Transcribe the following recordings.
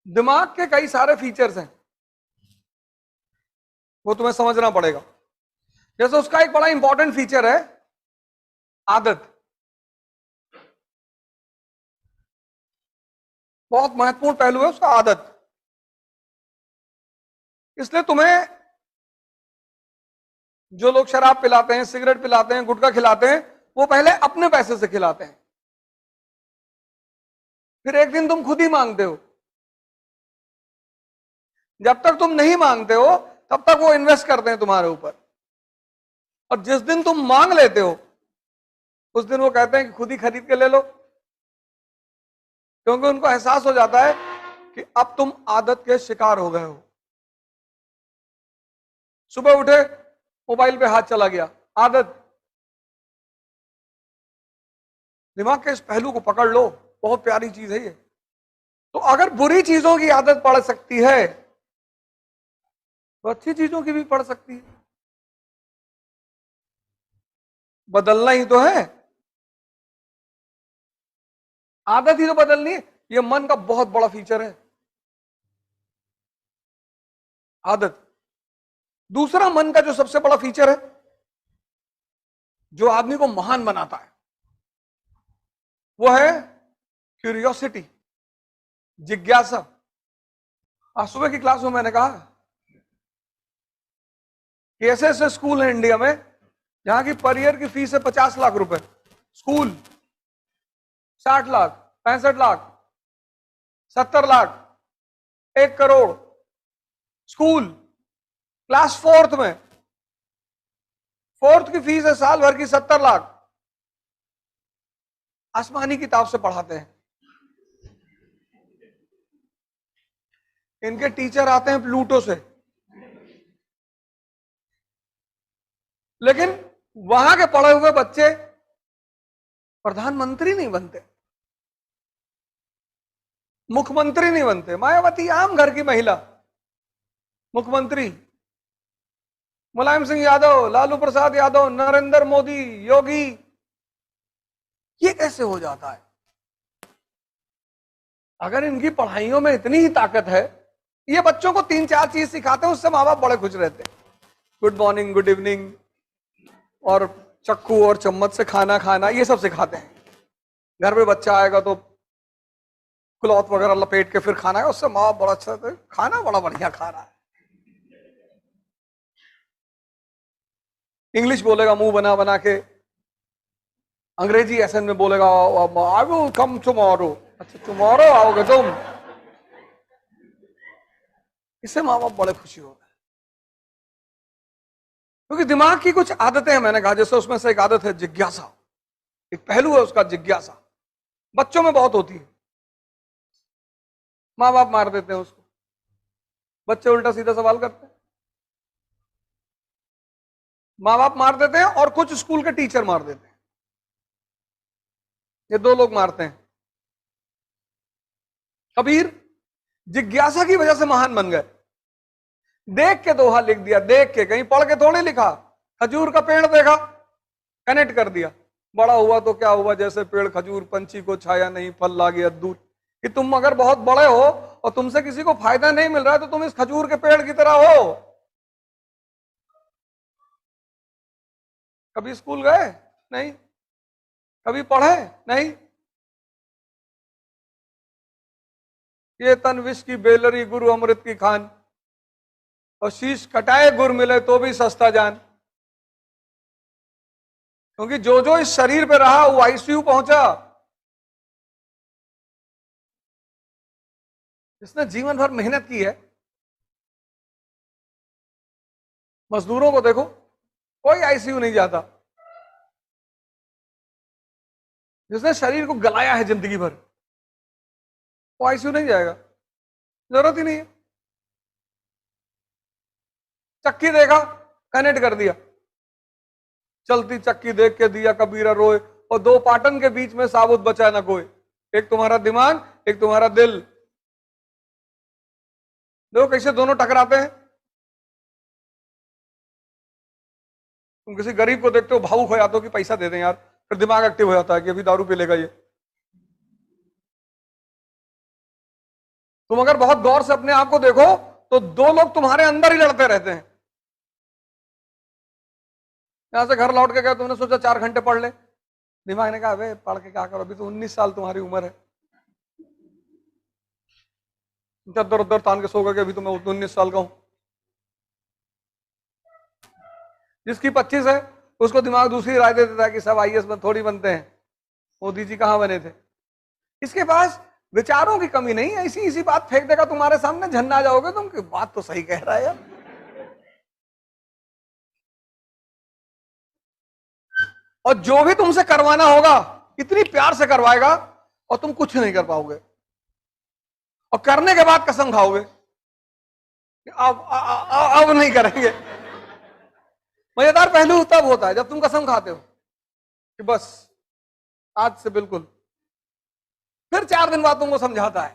दिमाग के कई सारे फीचर्स हैं, वो तुम्हें समझना पड़ेगा। जैसे उसका एक बड़ा इंपॉर्टेंट फीचर है आदत, बहुत महत्वपूर्ण पहलू है उसका आदत। इसलिए तुम्हें जो लोग शराब पिलाते हैं, सिगरेट पिलाते हैं, गुटखा खिलाते हैं, वो पहले अपने पैसे से खिलाते हैं, फिर एक दिन तुम खुद ही मांगते हो। जब तक तुम नहीं मांगते हो तब तक वो इन्वेस्ट करते हैं तुम्हारे ऊपर, और जिस दिन तुम मांग लेते हो उस दिन वो कहते हैं कि खुद ही खरीद के ले लो, क्योंकि उनको एहसास हो जाता है कि अब तुम आदत के शिकार हो गए हो। सुबह उठे, मोबाइल पे हाथ चला गया, आदत। दिमाग के इस पहलू को पकड़ लो, बहुत प्यारी चीज है ये। तो अगर बुरी चीजों की आदत पड़ सकती है तो अच्छी चीजों की भी पड़ सकती है। बदलना ही तो है, आदत ही तो बदलनी है। ये मन का बहुत बड़ा फीचर है, आदत। दूसरा मन का जो सबसे बड़ा फीचर है, जो आदमी को महान बनाता है, वो है क्यूरियोसिटी, जिज्ञासा। आज सुबह की क्लास में मैंने कहा कि ऐसे ऐसे स्कूल हैं इंडिया में जहां की पर ईयर की फीस है 50 लाख रुपए, school 60 lakh, 65 lakh, 70 lakh, 1 crore. School class fourth में, फोर्थ की फीस है साल भर की 70 लाख। आसमानी किताब से पढ़ाते हैं, इनके टीचर आते हैं प्लूटो से, लेकिन वहां के पढ़े हुए बच्चे प्रधानमंत्री नहीं बनते, मुख्यमंत्री नहीं बनते। मायावती आम घर की महिला मुख्यमंत्री, मुलायम सिंह यादव, लालू प्रसाद यादव, नरेंद्र मोदी, योगी, ये कैसे हो जाता है? अगर इनकी पढ़ाइयों में इतनी ही ताकत है, ये बच्चों को 3-4 चीज सिखाते हैं, उससे माँ बाप बड़े खुश रहते हैं। गुड मॉर्निंग, गुड इवनिंग, और चक्कू और चम्मच से खाना खाना, ये सब सिखाते हैं। घर में बच्चा आएगा तो क्लॉथ वगैरह लपेट के फिर खाना है, उससे माँ बाप बड़ा अच्छा, खाना बड़ा बढ़िया खा रहा है। इंग्लिश बोलेगा मुंह बना बना के, अंग्रेजी एसेंट में बोलेगा आई विल कम टुमारो। अच्छा, टुमारो आओगे तुम? इससे माँ बाप बड़े खुशी हो गए, क्योंकि दिमाग की कुछ आदतें हैं, मैंने कहा, जैसे उसमें से एक आदत है जिज्ञासा, एक पहलू है उसका जिज्ञासा। बच्चों में बहुत होती है, माँ बाप मार देते हैं उसको, बच्चे उल्टा सीधा सवाल करते हैं। माँ बाप मार देते हैं और कुछ स्कूल के टीचर मार देते हैं, ये 2 लोग मारते हैं। कबीर जिज्ञासा की वजह से महान बन गए। देख के दोहा लिख दिया, देख के, कहीं पढ़ के थोड़ी लिखा। खजूर का पेड़ देखा, कनेक्ट कर दिया, बड़ा हुआ तो क्या हुआ, जैसे पेड़ खजूर, पंछी को छाया नहीं, फल ला गया दूर। कि तुम अगर बहुत बड़े हो और तुमसे किसी को फायदा नहीं मिल रहा है तो तुम इस खजूर के पेड़ की तरह हो। कभी स्कूल गए? नहीं। कभी पढ़े? नहीं। ये तन विष की बेलरी, गुरु अमृत की खान, और शीश कटाए गुर मिले तो भी सस्ता जान। क्योंकि जो जो इस शरीर पे रहा वो आईसीयू पहुंचा। इसने जीवन भर मेहनत की है। मजदूरों को देखो, कोई आईसीयू नहीं जाता। जिसने शरीर को गलाया है जिंदगी भर, वो आईसीयू नहीं जाएगा, जरूरत ही नहीं है। चक्की देखा, कनेक्ट कर दिया, चलती चक्की देख के दिया कबीरा रोए, और 2 पाटन के बीच में साबुत बचा ना कोई, एक तुम्हारा दिमाग, एक तुम्हारा दिल। देखो कैसे दोनों टकराते हैं। तुम किसी गरीब को देखते हो, भावुक हो जाते हो कि पैसा दे दें यार, फिर दिमाग एक्टिव हो जाता है कि अभी दारू पी लेगा ये। तुम अगर बहुत गौर से अपने आप को देखो तो दो लोग तुम्हारे अंदर ही लड़ते रहते हैं। यहां से घर लौट के गए, तुमने सोचा 4 घंटे पढ़ ले, दिमाग ने कहा अबे पढ़ के क्या करो, अभी तो 19 साल तुम्हारी उम्र है। इधर उधर तान के सो गए, अभी तो मैं 19 साल का हूं। जिसकी 25 है उसको दिमाग दूसरी राय दे देता है कि सब आईएएस में थोड़ी बनते हैं, मोदी जी कहां बने थे। इसके पास विचारों की कमी नहीं है, इसी इसी बात फेंक देगा तुम्हारे सामने, झन्ना जाओगे तुम कि बात तो सही कह रहा है यार। और जो भी तुमसे करवाना होगा इतनी प्यार से करवाएगा और तुम कुछ नहीं कर पाओगे, और करने के बाद कसम खाओगे कि अब नहीं करेंगे। मजेदार पहलू तब होता है जब तुम कसम खाते हो कि बस आज से बिल्कुल, फिर 4 दिन बाद तुमको समझाता है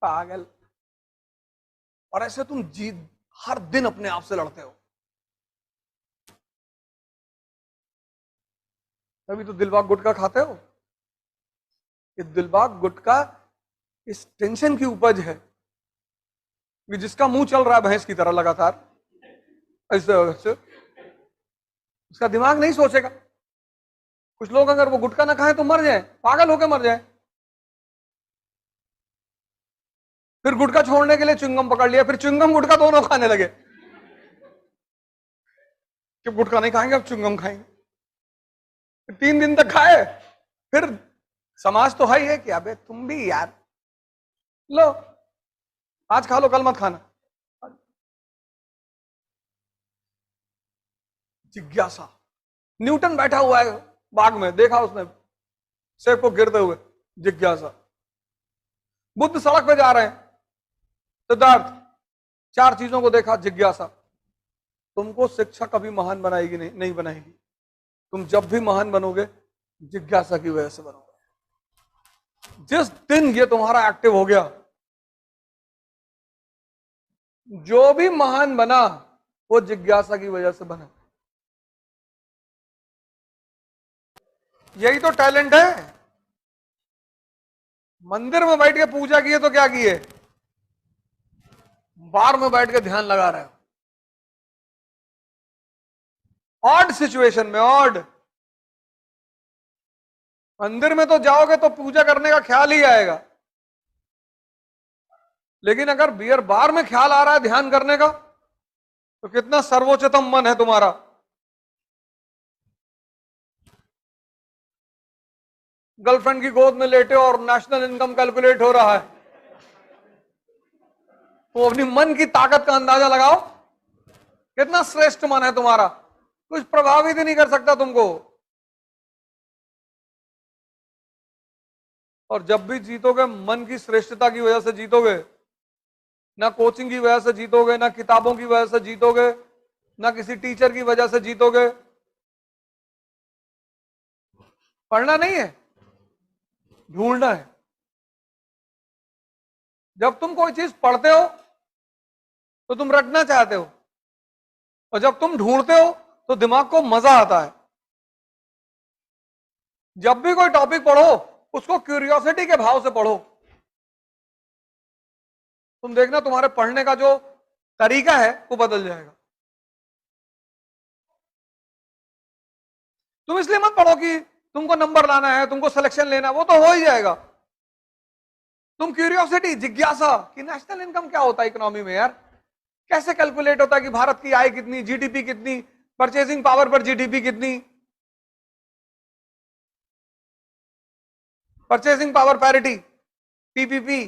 पागल। और ऐसे तुम जीत हर दिन अपने आप से लड़ते हो। तभी तो दिलबाग गुटखा खाते हो। ये दिलबाग गुटखा इस टेंशन की उपज है कि जिसका मुंह चल रहा है भैंस की तरह लगातार, ऐसे उसका दिमाग नहीं सोचेगा। कुछ लोग अगर वो गुटखा ना खाएं तो मर जाए, पागल होकर मर जाए। फिर गुटखा छोड़ने के लिए च्युइंगम पकड़ लिया, फिर च्युइंगम गुटखा दोनों खाने लगे कि गुटखा नहीं खाएंगे अब च्युइंगम खाएंगे। 3 दिन तक खाए, फिर समाज तो है ही है कि अबे तुम भी यार लो आज खा लो कल मत खाना। जिज्ञासा। न्यूटन बैठा हुआ है बाग में, देखा उसने सेब को गिरते हुए, जिज्ञासा। बुद्ध सड़क पे जा रहे हैं, सिद्धार्थ 4 चीजों को देखा, जिज्ञासा। तुमको शिक्षा कभी महान बनाएगी नहीं बनाएगी। तुम जब भी महान बनोगे जिज्ञासा की वजह से बनोगे। जिस दिन ये तुम्हारा एक्टिव हो गया, जो भी महान बना वो जिज्ञासा की वजह से बना। यही तो टैलेंट है। मंदिर में बैठ के पूजा किए तो क्या किए, बार में बैठ के ध्यान लगा रहे हो। ऑड सिचुएशन में, ऑड। मंदिर में तो जाओगे तो पूजा करने का ख्याल ही आएगा, लेकिन अगर बियर बार में ख्याल आ रहा है ध्यान करने का तो कितना सर्वोच्चतम मन है तुम्हारा। गर्लफ्रेंड की गोद में लेटे और नेशनल इनकम कैलकुलेट हो रहा है, तो अपनी मन की ताकत का अंदाजा लगाओ, कितना श्रेष्ठ मन है तुम्हारा। कुछ प्रभावित ही नहीं कर सकता तुमको। और जब भी जीतोगे मन की श्रेष्ठता की वजह से जीतोगे, ना कोचिंग की वजह से जीतोगे, ना किताबों की वजह से जीतोगे, ना किसी टीचर की वजह से जीतोगे। पढ़ना नहीं है, ढूंढना है। जब तुम कोई चीज पढ़ते हो तो तुम रटना चाहते हो, और जब तुम ढूंढते हो तो दिमाग को मजा आता है। जब भी कोई टॉपिक पढ़ो उसको क्यूरियोसिटी के भाव से पढ़ो। तुम देखना तुम्हारे पढ़ने का जो तरीका है वो बदल जाएगा। तुम इसलिए मत पढ़ो कि तुमको नंबर लाना है, तुमको सिलेक्शन लेना है, वो तो हो ही जाएगा। तुम क्यूरियोसिटी, जिज्ञासा कि नेशनल इनकम क्या होता है इकोनॉमी में यार, कैसे कैलकुलेट होता है कि भारत की आय कितनी, जीडीपी कितनी, परचेसिंग पावर पर जीडीपी कितनी, परचेसिंग पावर पैरिटी, पीपीपी।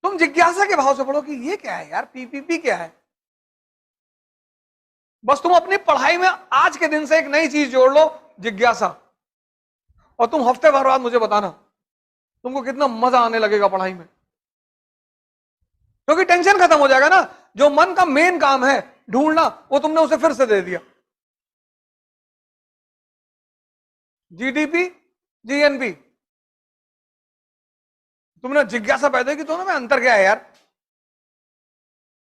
तुम जिज्ञासा के भाव से पढ़ो कि ये क्या है यार, पीपीपी क्या है। बस तुम अपनी पढ़ाई में आज के दिन से एक नई चीज जोड़ लो, जिज्ञासा, और तुम हफ्ते भर बाद मुझे बताना तुमको कितना मजा आने लगेगा पढ़ाई में। क्योंकि टेंशन खत्म हो जाएगा ना। जो मन का मेन काम है ढूंढना, वो तुमने उसे फिर से दे दिया। जीडीपी, जीएनपी, तुमने जिज्ञासा पैदा की, दोनों में अंतर क्या है यार।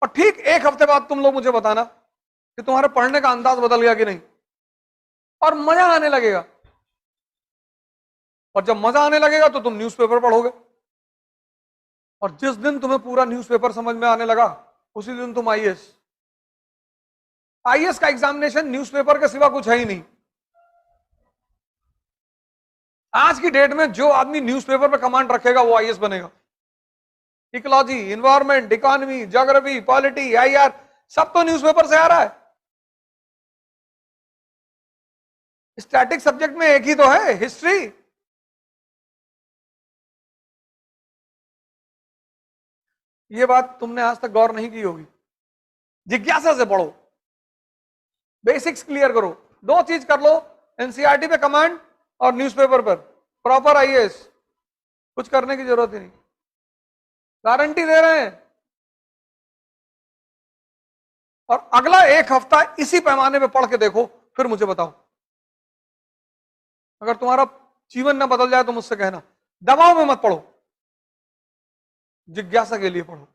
और ठीक 1 हफ्ते बाद तुम लोग मुझे बताना कि तुम्हारे पढ़ने का अंदाज बदल गया कि नहीं, और मजा आने लगेगा। और जब मजा आने लगेगा तो तुम न्यूज़पेपर पढ़ोगे, और जिस दिन तुम्हें पूरा न्यूज़पेपर समझ में आने लगा उसी दिन तुम आईएएस। आईएएस का एग्जामिनेशन न्यूज़पेपर के सिवा कुछ है ही नहीं। आज की डेट में जो आदमी न्यूज़पेपर पे कमांड रखेगा वो आईएएस बनेगा। Ecology, environment, economy, geography, polity, IR, सब तो न्यूज़पेपर से आ रहा है। स्टैटिक सब्जेक्ट में एक ही तो है, हिस्ट्री। ये बात तुमने आज तक गौर नहीं की होगी। जिज्ञासा से पढ़ो, बेसिक्स क्लियर करो, दो चीज कर लो, एनसीईआरटी पे कमांड और न्यूज़पेपर पर प्रॉपर आईएएस। कुछ करने की जरूरत ही नहीं, गारंटी दे रहे हैं। और अगला एक हफ्ता इसी पैमाने पे पढ़ के देखो, फिर मुझे बताओ। अगर तुम्हारा जीवन न बदल जाए तो मुझसे कहना। दबाव में मत पढ़ो, जिज्ञासा के लिए पढ़ो।